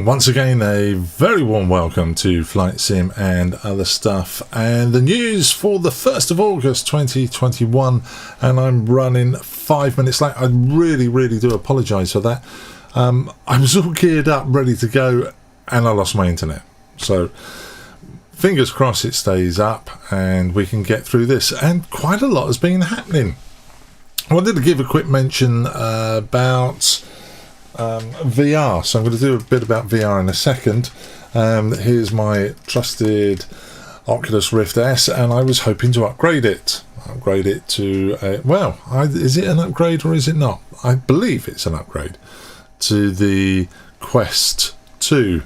once again, a very warm welcome to Flight Sim and other stuff, and the news for the 1st of August 2021, and I'm running 5 minutes late. I really do apologise for that. I was all geared up, ready to go, and I lost my internet. So fingers crossed it stays up and we can get through this, and quite a lot has been happening. I wanted to give a quick mention about VR, so I'm going to do a bit about VR in a second. Here's my trusted Oculus Rift S, and I was hoping to upgrade it to is it an upgrade or is it not? I believe it's an upgrade to the Quest 2.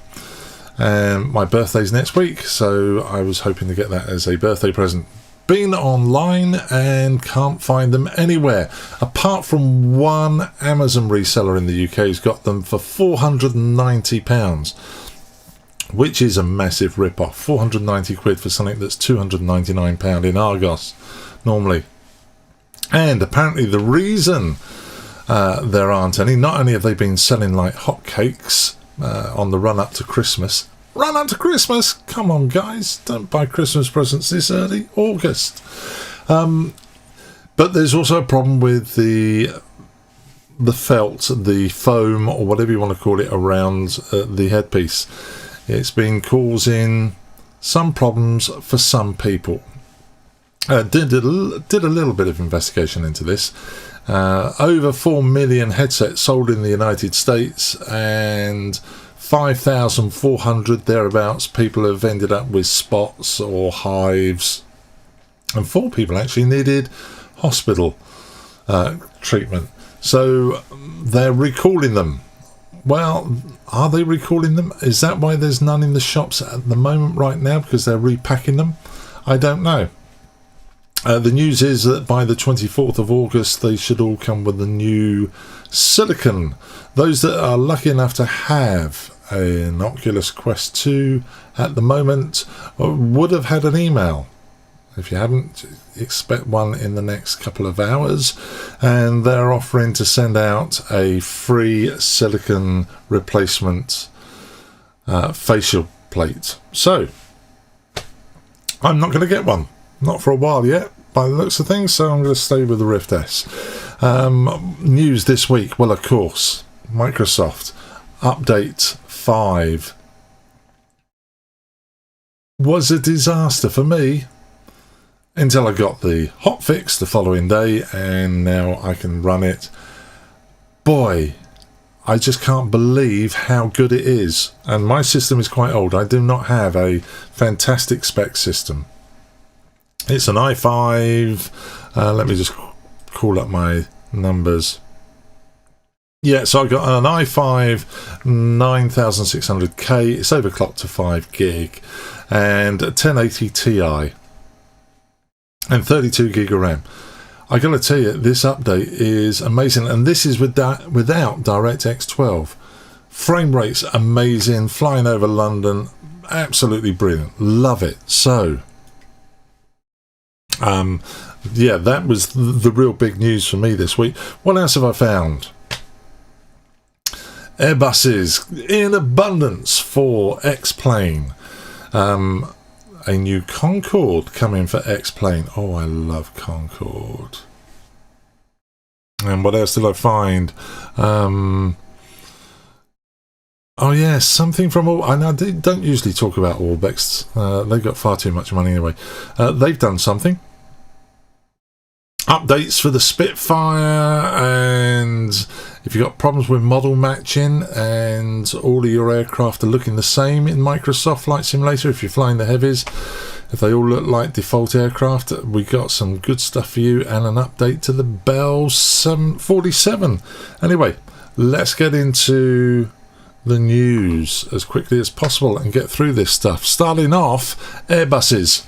My birthday's next week, so I was hoping to get that as a birthday present. Been online and can't find them anywhere, apart from one Amazon reseller in the UK who's got them for £490, which is a massive rip-off. 490 quid for something that's £299 in Argos normally. And apparently the reason there aren't any, not only have they been selling like hotcakes on the run up to Christmas. Run up to Christmas! Come on, guys, don't buy Christmas presents this early August. But there's also a problem with the felt, the foam, or whatever you want to call it, around the headpiece. It's been causing some problems for some people. Did a little bit of investigation into this. Over 4 million headsets sold in the United States, and 5,400 thereabouts people have ended up with spots or hives, and 4 people actually needed hospital treatment. So they're recalling them. Well, are they recalling them? Is that why there's none in the shops at the moment right now, because they're repacking them? I don't know. The news is that by the 24th of August they should all come with the new silicon. Those that are lucky enough to have an Oculus Quest 2 at the moment would have had an email. If you haven't, expect one in the next couple of hours, and they're offering to send out a free silicon replacement facial plate. So I'm not going to get one, not for a while yet by the looks of things, so I'm going to stay with the Rift S. News this week, well, of course, Microsoft Update 5 was a disaster for me until I got the hotfix the following day, and now I can run it. Boy, I just can't believe how good it is. And my system is quite old. I do not have a fantastic spec system. It's an i5. Let me just call up my numbers. Yeah, so I've got an i5 9600K. It's overclocked to 5 gig, and a 1080 Ti, and 32 gig of RAM. I gotta tell you, this update is amazing, and this is without DirectX 12. Frame rate's amazing. Flying over London, absolutely brilliant. Love it. So yeah, that was the real big news for me this week. What else have I found? Airbuses in abundance for X-Plane. A new Concorde coming for X-Plane. Oh, I love Concorde. And what else did I find? Oh yeah, something from all. I don't usually talk about Orbex. They've got far too much money anyway. They've done something. Updates for the Spitfire, and if you've got problems with model matching and all of your aircraft are looking the same in Microsoft Flight Simulator, if you're flying the heavies, if they all look like default aircraft, we got some good stuff for you, and an update to the Bell 747. Anyway, let's get into the news as quickly as possible and get through this stuff. Starting off, Airbuses.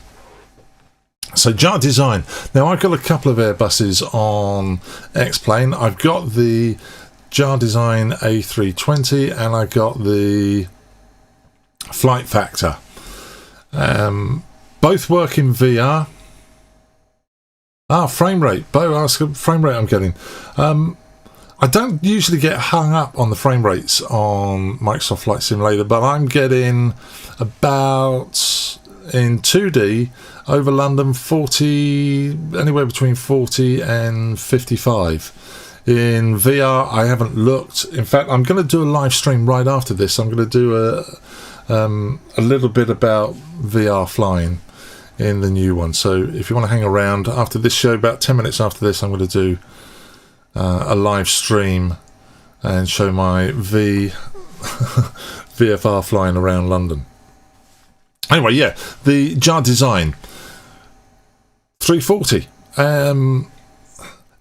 So jar design. Now I've got a couple of Airbuses on X-Plane. I've got the jar design A320 and I got the Flight Factor. Both work in VR. Frame rate. Frame rate I'm getting. I don't usually get hung up on the frame rates on Microsoft Flight Simulator, but I'm getting about, in 2D over London, 40, anywhere between 40 and 55. In VR, I haven't looked. In fact, I'm going to do a live stream right after this. I'm going to do a little bit about VR flying in the new one. So if you want to hang around after this show, about 10 minutes after this, I'm going to do a live stream and show my VFR flying around London. Anyway, yeah, the jar design 340.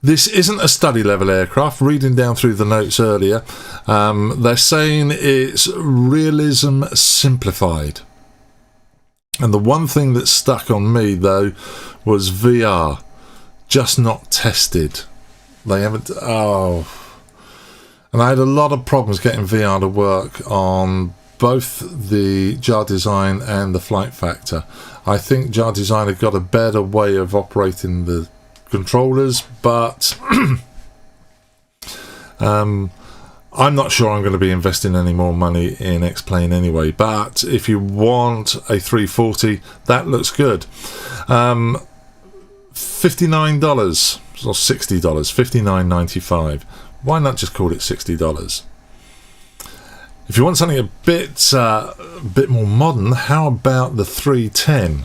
This isn't a study level aircraft. Reading down through the notes earlier, they're saying it's realism simplified. And the one thing that stuck on me though was VR, just not tested. They haven't. Oh, and I had a lot of problems getting VR to work on both the jar design and the flight factor. I think jar design have got a better way of operating the controllers, but I'm not sure I'm going to be investing any more money in X-Plane anyway. But if you want a 340, that looks good. $59 or $60, $59.95. Why not just call it $60? If you want something a bit more modern, how about the 310?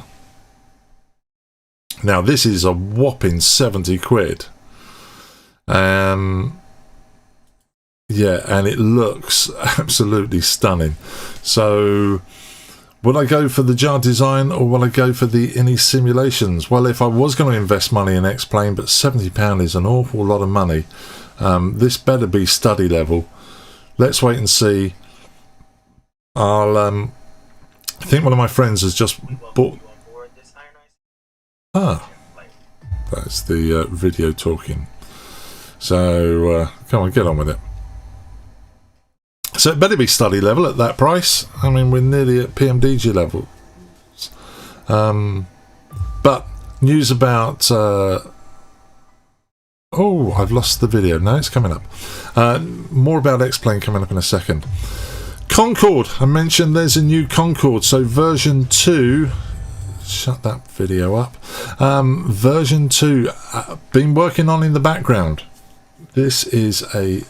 Now this is a whopping 70 quid. Yeah, and it looks absolutely stunning. So would I go for the jar design or will I go for the INI simulations? Well, if I was going to invest money in X-Plane, but £70 is an awful lot of money, this better be study level. Let's wait and see. I think one of my friends has just bought. That's the video talking. So come on, get on with it. So it better be study level at that price. I mean, we're nearly at PMDG level. But news about oh, I've lost the video. No, it's coming up. More about X-Plane coming up in a second. Concorde, I mentioned there's a new Concorde, so version 2, shut that video up, version 2, been working on in the background. This is a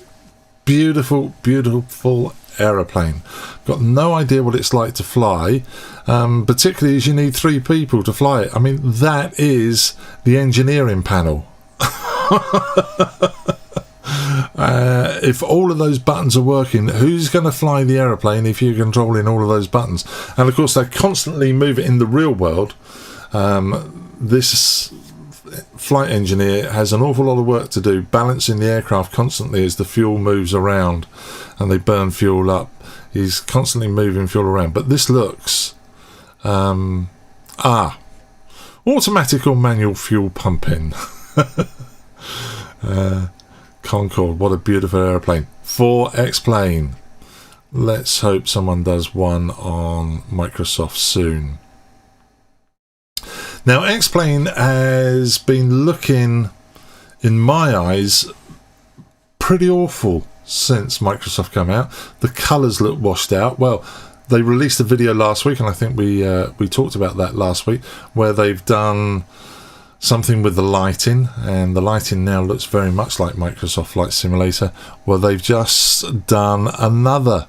beautiful, beautiful aeroplane. Got no idea what it's like to fly, particularly as you need 3 people to fly it. I mean, that is the engineering panel. If all of those buttons are working, who's going to fly the aeroplane if you're controlling all of those buttons? And of course, they constantly move it in the real world. This flight engineer has an awful lot of work to do, balancing the aircraft constantly as the fuel moves around and they burn fuel up. He's constantly moving fuel around. But this looks automatic or manual fuel pumping. Concorde, what a beautiful airplane for X-Plane. Let's hope someone does one on Microsoft soon. Now, X-Plane has been looking, in my eyes, pretty awful since Microsoft came out. The colours look washed out. Well, they released a video last week, and I think we talked about that last week, where they've done something with the lighting, and the lighting now looks very much like Microsoft Flight Simulator. Well, they've just done another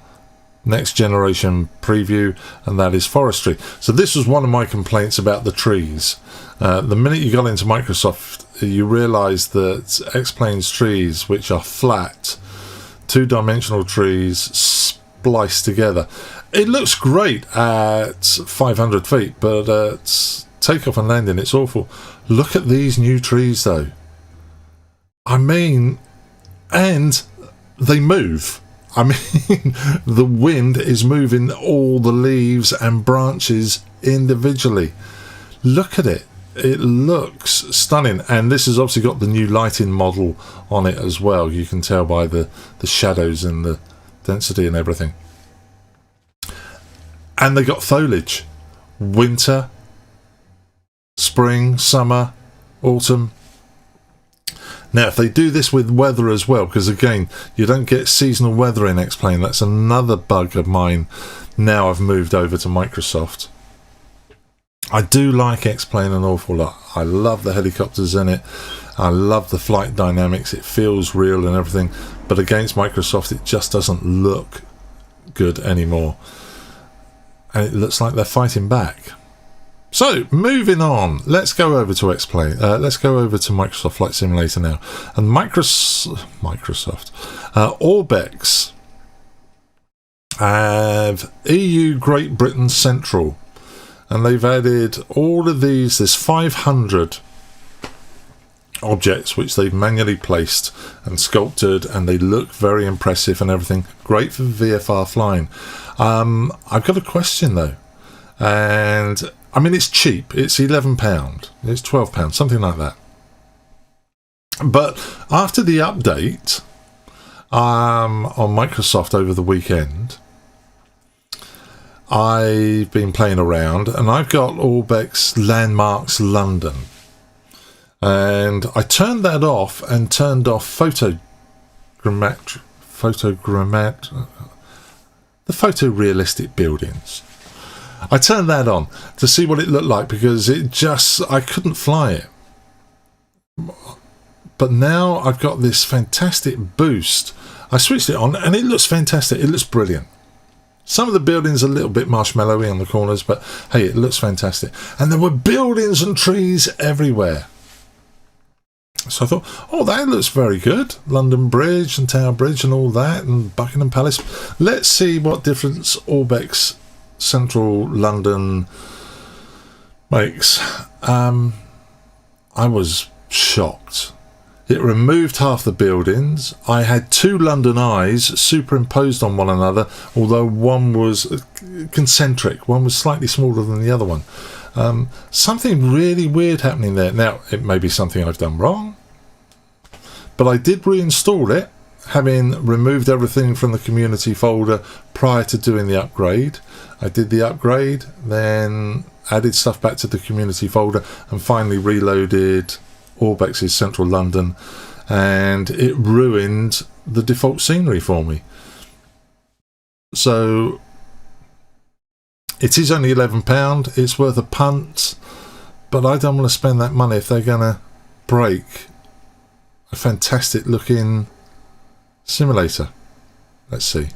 next generation preview, and that is Forestry. So this was one of my complaints about the trees. The minute you got into Microsoft, you realise that X-Plane's trees, which are flat, 2-dimensional trees spliced together, it looks great at 500 feet, but at takeoff and landing it's awful. Look at these new trees though. I mean, and they move. I mean, the wind is moving all the leaves and branches individually. Look at it. It looks stunning. And this has obviously got the new lighting model on it as well. You can tell by the shadows and the density and everything. And they got foliage. Winter, spring, summer, autumn. Now, if they do this with weather as well, because again, you don't get seasonal weather in X-Plane, that's another bug of mine now I've moved over to Microsoft. I do like X-Plane an awful lot. I love the helicopters in it. I love the flight dynamics. It feels real and everything. But against Microsoft, it just doesn't look good anymore. And it looks like they're fighting back. So, moving on, let's go over to X-Plane. Let's go over to Microsoft Flight Simulator now. And Microsoft, Orbex have EU Great Britain Central. And they've added all of these, there's 500 objects which they've manually placed and sculpted, and they look very impressive and everything. Great for VFR flying. I've got a question though. And I mean, it's cheap. It's £11. It's £12, something like that. But after the update on Microsoft over the weekend, I've been playing around and I've got Orbex Landmarks London. And I turned that off and turned off the photorealistic buildings. I turned that on to see what it looked like because I couldn't fly it. But now I've got this fantastic boost. I switched it on and it looks fantastic. It looks brilliant. Some of the buildings are a little bit marshmallowy on the corners, but hey, it looks fantastic. And there were buildings and trees everywhere. So I thought, oh, that looks very good. London Bridge and Tower Bridge and all that, and Buckingham Palace. Let's see what difference Orbex Central London makes. I was shocked. It removed half the buildings. I had two London eyes superimposed on one another, although one was concentric. One was slightly smaller than the other one. Something really weird happening there. Now, it may be something I've done wrong, but I did reinstall it, having removed everything from the community folder prior to doing the upgrade. I did the upgrade, then added stuff back to the community folder, and finally reloaded Orbex's Central London, and it ruined the default scenery for me. So it is only £11. It's worth a punt, but I don't want to spend that money if they're going to break a fantastic looking simulator. Let's see.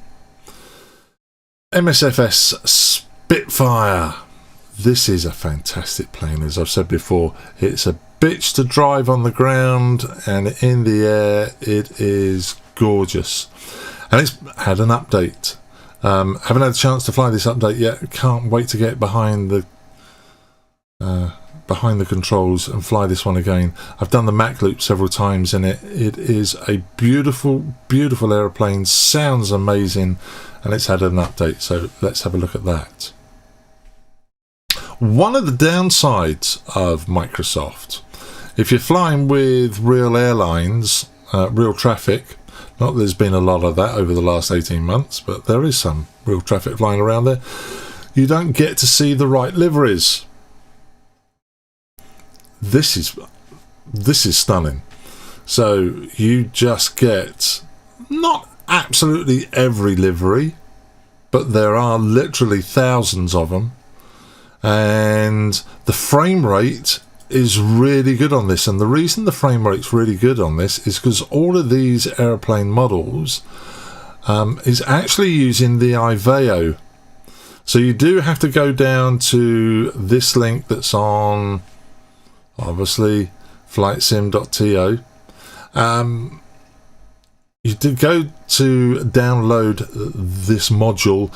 Msfs Spitfire. This is a fantastic plane, as I've said before. It's a bitch to drive on the ground, and in the air it is gorgeous. And it's had an update. Haven't had a chance to fly this update yet. Can't wait to get behind the controls and fly this one again. I've done the Mach loop several times in it. It is a beautiful, beautiful aeroplane. Sounds amazing, and it's had an update. So let's have a look at that. One of the downsides of Microsoft, if you're flying with real airlines, real traffic, not that there's been a lot of that over the last 18 months, but there is some real traffic flying around there, you don't get to see the right liveries. This is stunning. So you just get not absolutely every livery, but there are literally thousands of them. And the frame rate is really good on this, and the reason the frame rate's really good on this is because all of these airplane models is actually using the IVEO. So you do have to go down to this link that's on, obviously, flightsim.to. You did go to download this module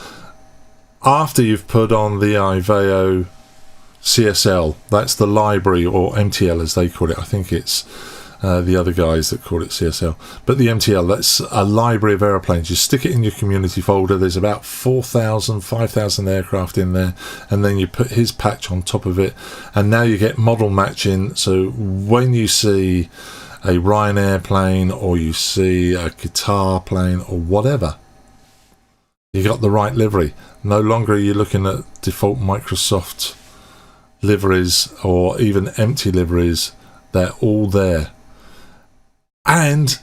after you've put on the IVEO CSL. That's the library, or MTL as they call it. I think it's the other guys that call it CSL, but the MTL, that's a library of aeroplanes. You stick it in your community folder. There's about 4,000, 5,000 aircraft in there, and then you put his patch on top of it, and now you get model matching. So when you see a Ryanair plane, or you see a Qatar plane, or whatever, you got the right livery. No longer are you looking at default Microsoft liveries or even empty liveries. They're all there. and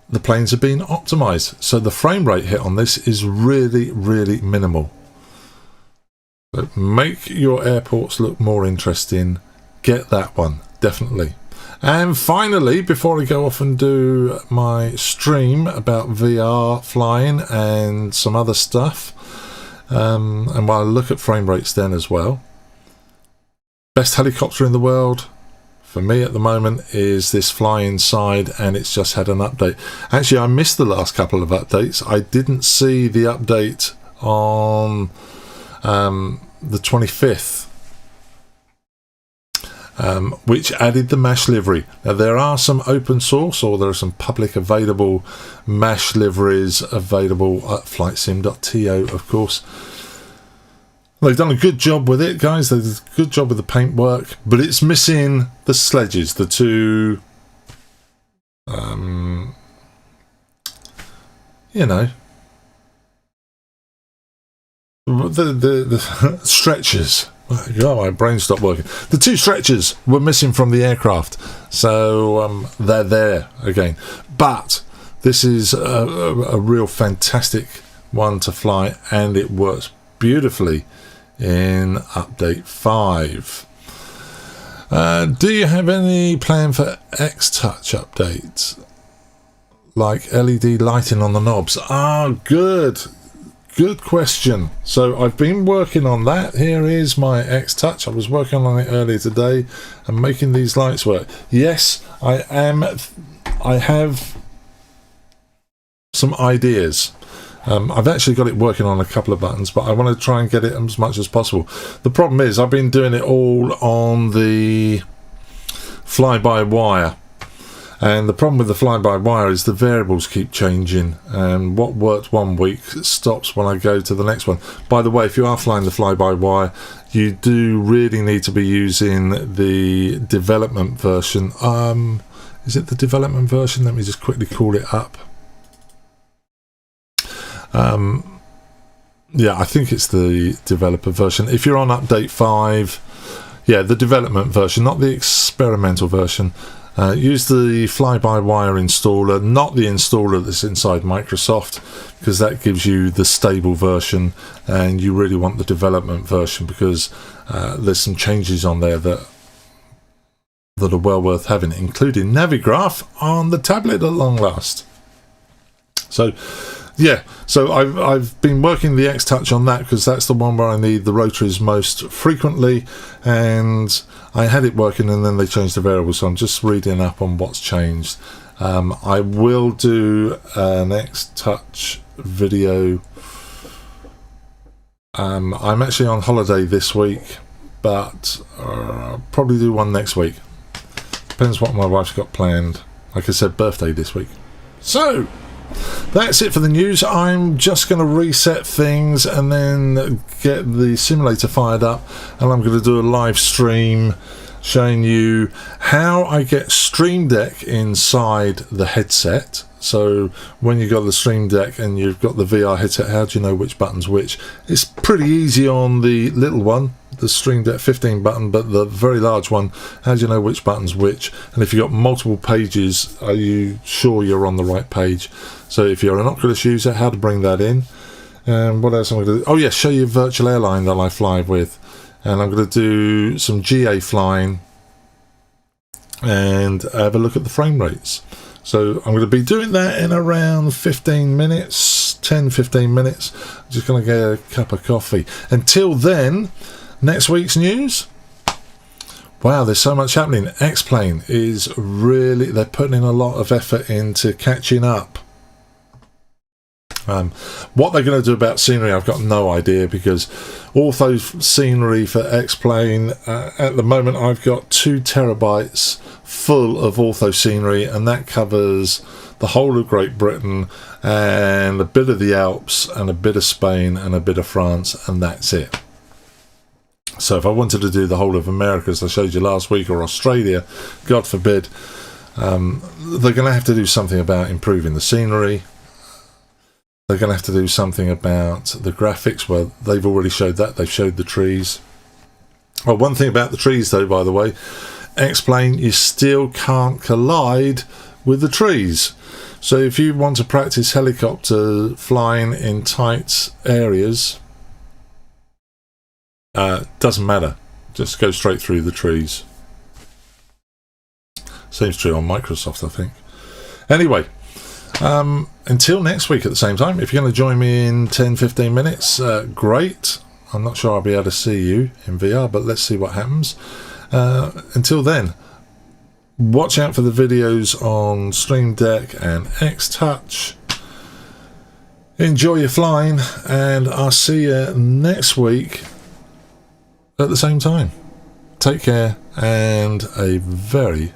the planes have been optimized, so the frame rate hit on this is really minimal. So make your airports look more interesting. Get that one, definitely. And finally, before I go off and do my stream about VR flying and some other stuff, and while I look at frame rates then as well, best helicopter in the world for me at the moment is this Fly Inside, and it's just had an update. Actually, I missed the last couple of updates. I didn't see the update on the 25th. Which added the MASH livery. Now, there are some open source, or there are some public available MASH liveries available at flightsim.to, of course. They've done a good job with it, guys. They did a good job with the paintwork, but it's missing the sledges, the two, you know, the stretchers. Oh, my brain stopped working. The two stretchers were missing from the aircraft, so they're there again. But this is a real fantastic one to fly, and it works beautifully in update 5. Do you have any plan for X-Touch updates, like LED lighting on the knobs? Good question. So I've been working on that. Here is my X-Touch. I was working on it earlier today and making these lights work. Yes, I have some ideas. I've actually got it working on a couple of buttons, but I want to try and get it as much as possible. The problem is I've been doing it all on the fly-by-wire. And the problem with the fly-by-wire is the variables keep changing, and what worked one week stops when I go to the next one. By the way, if you are flying the fly-by-wire, you do really need to be using the development version. Is it the development version? Let me just quickly call it up. Yeah, I think it's the developer version. If you're on update 5, yeah, the development version, not the experimental version. Use the fly-by-wire installer, not the installer that's inside Microsoft, because that gives you the stable version, and you really want the development version because there's some changes on there that are well worth having, including Navigraph on the tablet at long last. So yeah, so I've been working the X-Touch on that because that's the one where I need the rotaries most frequently, and I had it working and then they changed the variable, so I'm just reading up on what's changed. I will do an X-Touch video. I'm actually on holiday this week, but I'll probably do one next week. Depends what my wife's got planned. Like I said, birthday this week. So that's it for the news. I'm just going to reset things and then get the simulator fired up, and I'm going to do a live stream showing you how I get Stream Deck inside the headset. So when you've got the Stream Deck and you've got the VR headset, how do you know which button's which? It's pretty easy on the little one, the Stream Deck 15 button, but the very large one, how do you know which button's which? And if you've got multiple pages, are you sure you're on the right page? So if you're an Oculus user, how to bring that in. And what else am I going to do? Oh yeah, show you virtual airline that I fly with. And I'm going to do some GA flying and have a look at the frame rates. So I'm going to be doing that in around 15 minutes, 10-15 minutes. I'm just going to get a cup of coffee. Until then, next week's news. Wow, there's so much happening. X-Plane is really, they're putting in a lot of effort into catching up. What they're going to do about scenery, I've got no idea, because ortho scenery for X-Plane, at the moment I've got 2 terabytes full of ortho scenery, and that covers the whole of Great Britain and a bit of the Alps and a bit of Spain and a bit of France, and that's it. So if I wanted to do the whole of America, as I showed you last week, or Australia, God forbid, they're going to have to do something about improving the scenery. They're going to have to do something about the graphics. Well, they've already showed that. They've showed the trees. Well, one thing about the trees, though, by the way, X-Plane, you still can't collide with the trees. So if you want to practice helicopter flying in tight areas, doesn't matter, just go straight through the trees. Seems true on Microsoft, I think. Anyway, until next week at the same time, if you're going to join me in 10-15 minutes, great. I'm not sure I'll be able to see you in VR, but let's see what happens. Until then, watch out for the videos on Stream Deck and X-Touch. Enjoy your flying, and I'll see you next week at the same time. Take care, and a very